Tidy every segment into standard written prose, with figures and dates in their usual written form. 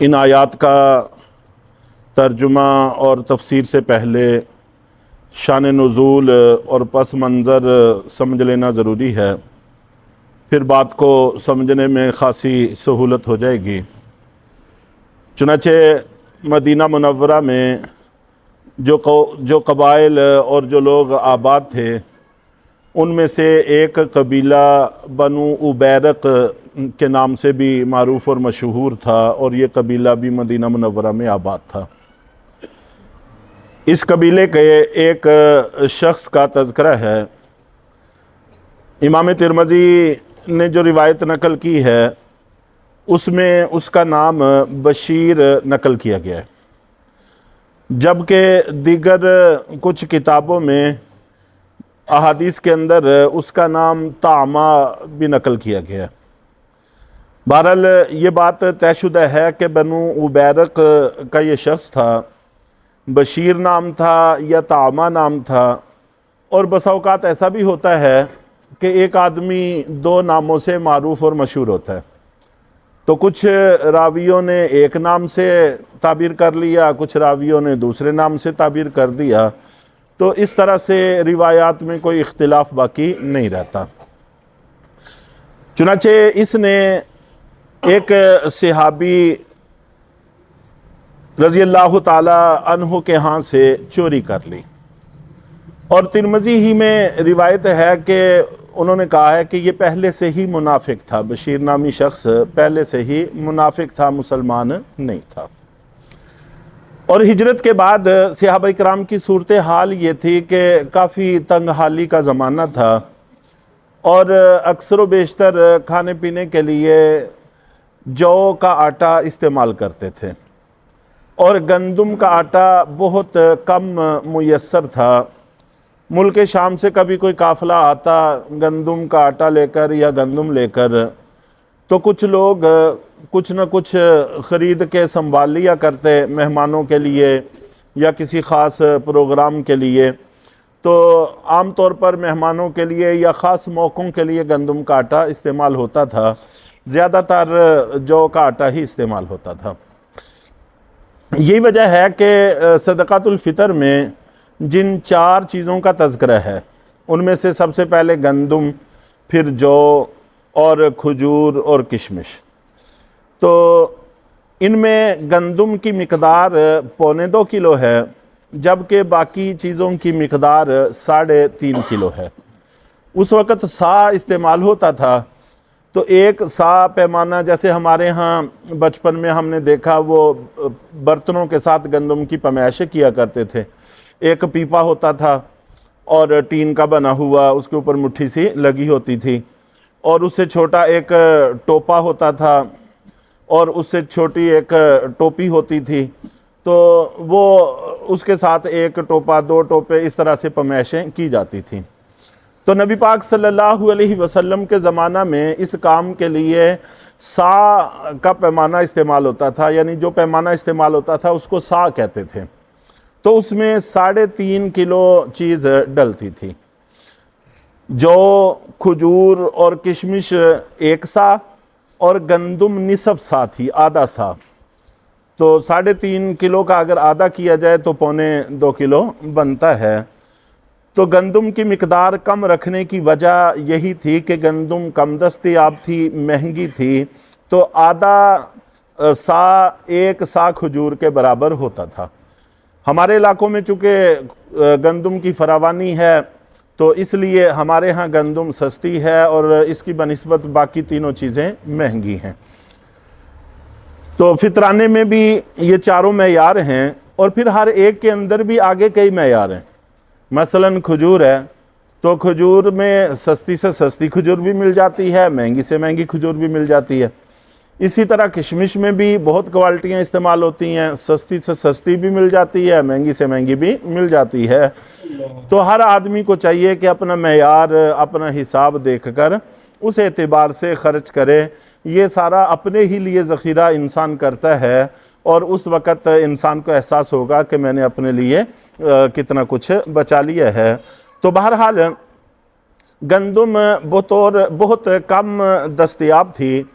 इन आयात का तर्जुमा और तफसीर से पहले शान नुज़ूल और पस मंज़र समझ लेना ज़रूरी है, फिर बात को समझने में ख़ासी सहूलत हो जाएगी। चुनाचे मदीना मुनव्वरा में जो कबाइल और जो लोग आबाद थे, उनमें से एक कबीला बनु उबैरक के नाम से भी मारूफ़ और मशहूर था, और ये कबीला भी मदीना मुनव्वरा में आबाद था। इस कबीले के एक शख्स का तज़किरा है। इमाम तिरमिज़ी ने जो रिवायत नकल की है उसमें उसका नाम बशीर नकल किया गया है, जबकि दीगर कुछ किताबों में अहादीस के अंदर उसका नाम तामा भी नकल किया गया है। बहरहाल ये बात तयशुदा है कि बनु उबैरक का ये शख्स था, बशीर नाम था या तामा नाम था। और बसा औक़ात ऐसा भी होता है कि एक आदमी दो नामों से मारूफ़ और मशहूर होता है, तो कुछ रावियों ने एक नाम से ताबीर कर लिया, कुछ रावियों ने दूसरे नाम से ताबीर कर दिया, तो इस तरह से रिवायात में कोई इख्तिलाफ बाकी नहीं रहता। चुनाचे इसने एक सहाबी रज़ी अल्लाह ताला अन्हु के यहाँ से चोरी कर ली, और तिरमिज़ी ही में रिवायत है कि उन्होंने कहा है कि ये पहले से ही मुनाफिक था। बशीर नामी शख्स पहले से ही मुनाफिक था, मुसलमान नहीं था। और हिजरत के बाद सहाबा इकराम की सूरत हाल ये थी कि काफ़ी तंग हाली का ज़माना था, और अक्सर व बेशतर खाने पीने के लिए जौ का आटा इस्तेमाल करते थे, और गंदम का आटा बहुत कम मुयस्सर था। मुल्क शाम से कभी कोई काफ़िला आता गंदम का आटा लेकर या गंदम लेकर, तो कुछ लोग कुछ न कुछ ख़रीद के संभाल लिया करते मेहमानों के लिए या किसी ख़ास प्रोग्राम के लिए। तो आम तौर पर मेहमानों के लिए या ख़ास मौक़ों के लिए गंदम का आटा इस्तेमाल होता था, ज़्यादातर जौ का आटा ही इस्तेमाल होता था। यही वजह है कि सदक़ातुल फ़ितर में जिन चार चीज़ों का तज़किरा है, उनमें से सबसे पहले गंदम, फिर जौ और खजूर और किशमिश। तो इनमें गंदम की मिक़दार 1.25 किलो है, जबकि बाकी चीज़ों की मिक़दार 3.5 किलो है। उस वक़्त सा इस्तेमाल होता था, तो एक सा पैमाना, जैसे हमारे यहाँ बचपन में हमने देखा वो बर्तनों के साथ गंदम की पैमाइशें किया करते थे। एक पीपा होता था और टीन का बना हुआ, उसके ऊपर मुट्ठी सी लगी होती थी, और उससे छोटा एक टोपा होता था, और उससे छोटी एक टोपी होती थी। तो वो उसके साथ एक टोपा, दो टोपे, इस तरह से पैमाइशें की जाती थी। तो नबी पाक सल्लल्लाहु अलैहि वसल्लम के ज़माना में इस काम के लिए सा का पैमाना इस्तेमाल होता था, यानी जो पैमाना इस्तेमाल होता था उसको सा कहते थे। तो उसमें 3.5 किलो चीज़ डलती थी। जौ, खजूर और किशमिश एक सा, और गंदम निसफ सा थी, आधा सा। तो 3.5 किलो का अगर आधा किया जाए तो 1.25 किलो बनता है। तो गंदम की मिक़दार कम रखने की वजह यही थी कि गंदम कम दस्तयाब थी, महंगी थी, तो आधा सा, एक सा खजूर के बराबर होता था। हमारे इलाकों में चूँकि गंदम की फरावानी है, तो इसलिए हमारे यहाँ गंदम सस्ती है और इसकी बनिस्बत बाकी तीनों चीज़ें महंगी हैं। तो फितराने में भी ये चारों मेयार हैं, और फिर हर एक के अंदर भी आगे कई मेयार हैं। मसलन खजूर है तो खजूर में सस्ती से सस्ती खजूर भी मिल जाती है, महंगी से महंगी खजूर भी मिल जाती है। इसी तरह किशमिश में भी बहुत क्वालिटियाँ इस्तेमाल होती हैं, सस्ती से सस्ती भी मिल जाती है, महंगी से महंगी भी मिल जाती है। तो हर आदमी को चाहिए कि अपना मेयार, अपना हिसाब देखकर उस एतबार से ख़र्च करे। ये सारा अपने ही लिए ज़ख़ीरा इंसान करता है और उस वक़्त इंसान को एहसास होगा कि मैंने अपने लिए कितना कुछ बचा लिया है। तो बहरहाल गंदम बहुत कम दस्तयाब थी।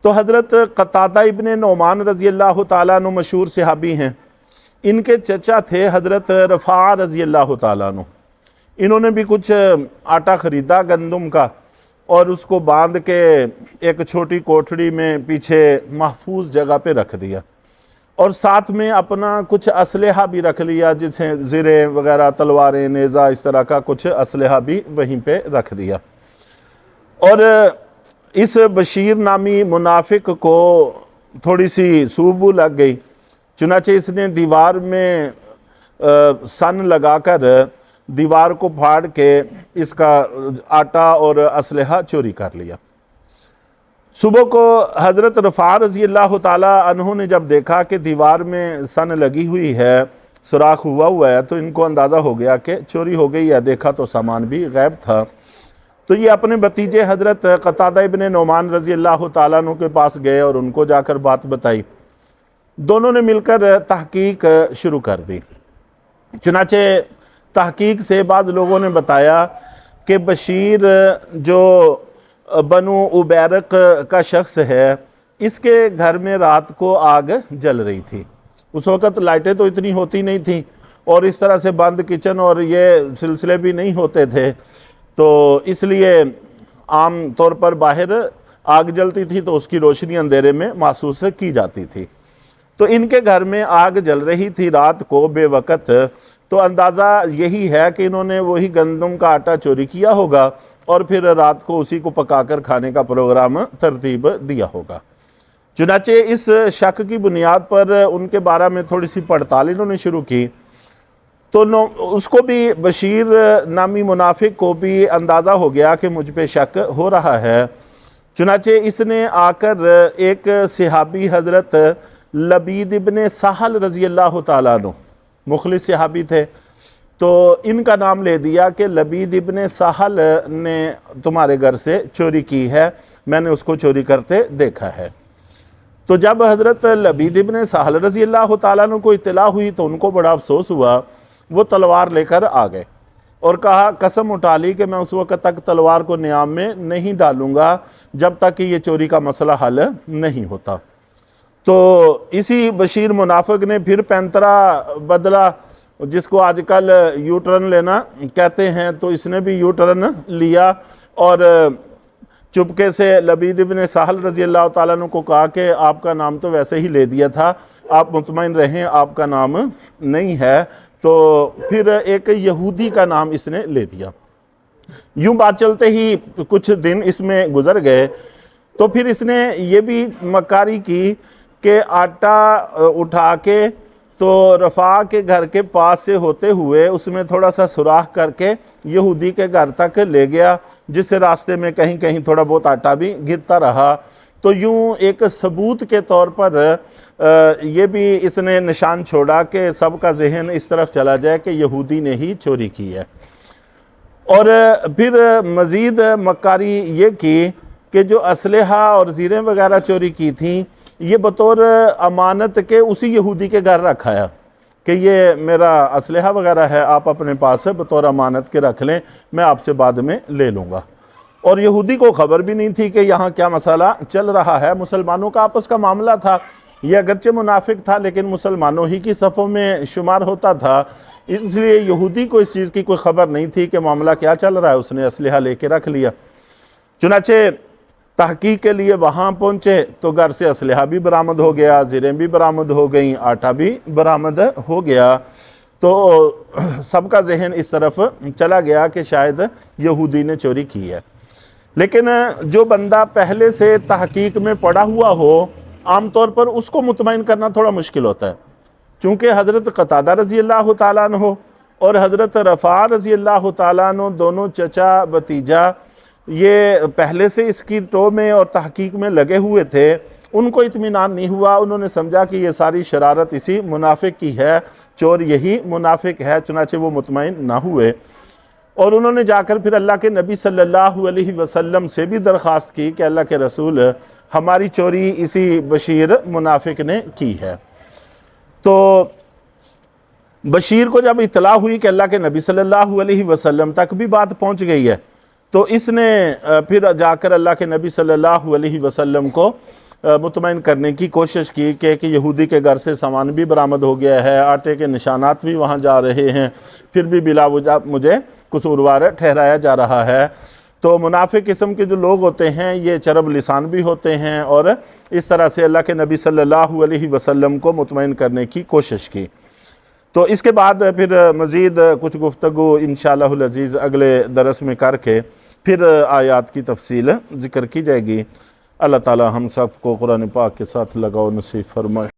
तो हज़रत क़तादा इब्ने नौमान रज़ी अल्लाह ताला अन्हु मशहूर सहाबी हैं, इनके चचा थे हज़रत रफ़ा रज़ी अल्लाह ताला अन्हु। इन्होंने भी कुछ आटा ख़रीदा गंदम का और उसको बांध के एक छोटी कोठड़ी में पीछे महफूज जगह पे रख दिया और साथ में अपना कुछ असलहा भी रख लिया, जिसे ज़िरे वगैरह, तलवारें, नेज़ा, इस तरह का कुछ असलहा भी वहीं पे रख दिया। और इस बशीर नामी मुनाफिक को थोड़ी सी सूबू लग गई, चुनाचे इसने दीवार में सन लगाकर दीवार को फाड़ के इसका आटा और असलहा चोरी कर लिया। सुबह को हज़रत रफ़ा रज़ी अल्लाह ताला अन्हु ने जब देखा कि दीवार में सन लगी हुई है, सुराख हुआ है, तो इनको अंदाज़ा हो गया कि चोरी हो गई है। देखा तो सामान भी गायब था। तो ये अपने भतीजे हज़रत क़तादा इब्ने नौमान रज़ी अल्लाह ताला अन्हु के पास गए और उनको जाकर बात बताई। दोनों ने मिलकर तहकीक शुरू कर दी। चुनाचे तहकीक से बाद लोगों ने बताया कि बशीर जो बनु उबैरक का शख्स है, इसके घर में रात को आग जल रही थी। उस वक़्त लाइटें तो इतनी होती नहीं थी और इस तरह से बंद किचन और ये सिलसिले भी नहीं होते थे, तो इसलिए आम तौर पर बाहर आग जलती थी तो उसकी रोशनी अंधेरे में महसूस की जाती थी। तो इनके घर में आग जल रही थी रात को बेवक़्त। तो अंदाज़ा यही है कि इन्होंने वही गंदम का आटा चोरी किया होगा और फिर रात को उसी को पकाकर खाने का प्रोग्राम तरतीब दिया होगा। चुनाचे इस शक की बुनियाद पर उनके बारे में थोड़ी सी पड़ताल इन्होंने शुरू की। तो उसको भी, बशीर नामी मुनाफिक को भी अंदाज़ा हो गया कि मुझ पे शक हो रहा है। चुनाचे इसने आकर एक सहाबी हज़रत लबीद इब्ने साहल रज़ी अल्लाह ताला अन्हु, मुखलिस सहाबी थे, तो इनका नाम ले दिया कि लबीद इब्ने साहल ने तुम्हारे घर से चोरी की है, मैंने उसको चोरी करते देखा है। तो जब हज़रत लबीद इब्ने साहल रज़ी अल्लाह ताला अन्हु को इत्तला हुई तो उनको बड़ा अफसोस हुआ। वो तलवार लेकर आ गए और कहा, कसम उठा ली कि मैं उस वक़्त तक तलवार को नियाम में नहीं डालूंगा जब तक कि ये चोरी का मसला हल नहीं होता। तो इसी बशीर मुनाफिक ने फिर पैंतरा बदला, जिसको आजकल यू टर्न लेना कहते हैं, तो इसने भी यू टर्न लिया और चुपके से लबीद इब्ने साहल रज़ी अल्लाह ताला अन्हु को कहा कि आपका नाम तो वैसे ही ले दिया था, आप मुतमईन रहें, आपका नाम नहीं है। तो फिर एक यहूदी का नाम इसने ले दिया। यूं बात चलते ही कुछ दिन इसमें गुजर गए तो फिर इसने ये भी मकारी की कि आटा उठा के तो रफ़ा के घर के पास से होते हुए उसमें थोड़ा सा सुराख करके यहूदी के घर तक ले गया, जिससे रास्ते में कहीं कहीं थोड़ा बहुत आटा भी गिरता रहा। तो यूं एक सबूत के तौर पर ये भी इसने निशान छोड़ा कि सबका जहन इस तरफ चला जाए कि यहूदी ने ही चोरी की है। और फिर मज़ीद मक्कारी ये की कि जो असलहा और ज़ीरें वगैरह चोरी की थी, ये बतौर अमानत के उसी यहूदी के घर रखाया कि ये मेरा असलहा वगैरह है, आप अपने पास बतौर अमानत के रख लें, मैं आपसे बाद में ले लूँगा। और यहूदी को ख़बर भी नहीं थी कि यहाँ क्या मसला चल रहा है। मुसलमानों का आपस का मामला था। ये अगरचे मुनाफिक था लेकिन मुसलमानों ही की सफ़ों में शुमार होता था, इसलिए यहूदी को इस चीज़ की कोई ख़बर नहीं थी कि मामला क्या चल रहा है। उसने असलहा लेके रख लिया। चुनाचे तहकीक के लिए वहाँ पहुँचे तो घर से असलहा भी बरामद हो गया, ज़ीरें भी बरामद हो गई, आटा भी बरामद हो गया। तो सबका जहन इस तरफ चला गया कि शायद यहूदी ने चोरी की है। लेकिन जो बंदा पहले से तहकीक में पड़ा हुआ हो, आमतौर पर उसको मुतमईन करना थोड़ा मुश्किल होता है। चूँकि हज़रत क़तादा रज़ी अल्लाह ताला अन्हु और हज़रत रफ़ा रज़ी अल्लाह ताला अन्हु दोनों चचा भतीजा ये पहले से इसकी टो में और तहकीक में लगे हुए थे। उनको इत्मीनान नहीं हुआ, उन्होंने समझा कि ये सारी शरारत इसी मुनाफिक की है, चोर यही मुनाफिक है, चुनाचे वो मुतमईन ना हुए। और उन्होंने जाकर फिर अल्लाह के नबी सल्लल्लाहु अलैहि वसल्लम से भी दरख्वास्त की कि अल्लाह के रसूल, हमारी चोरी इसी बशीर मुनाफिक ने की है। तो बशीर को जब इतला हुई कि अल्लाह के नबी सल्लल्लाहु अलैहि वसल्लम तक भी बात पहुंच गई है, तो इसने फिर जाकर अल्लाह के नबी सल्लल्लाहु अलैहि वसल्लम को मुतमईन करने की कोशिश की कि यहूदी के घर से सामान भी बरामद हो गया है, आटे के निशानात भी वहाँ जा रहे हैं, फिर भी बिला वजह मुझे कसूरवार ठहराया जा रहा है। तो मुनाफिक किस्म के जो लोग होते हैं ये चरब लिसान भी होते हैं, और इस तरह से अल्लाह के नबी सल्लल्लाहु अलैहि वसल्लम को मुतमईन करने की कोशिश की। तो इसके बाद फिर मज़ीद कुछ गुफ्तगू इंशाअल्लाहुल अज़ीज़ अगले दरस में करके फिर आयात की तफसील ज़िक्र की जाएगी। अल्लाह ताला हम सब को कुरान पाक के साथ लगाओ नसीब फरमाए।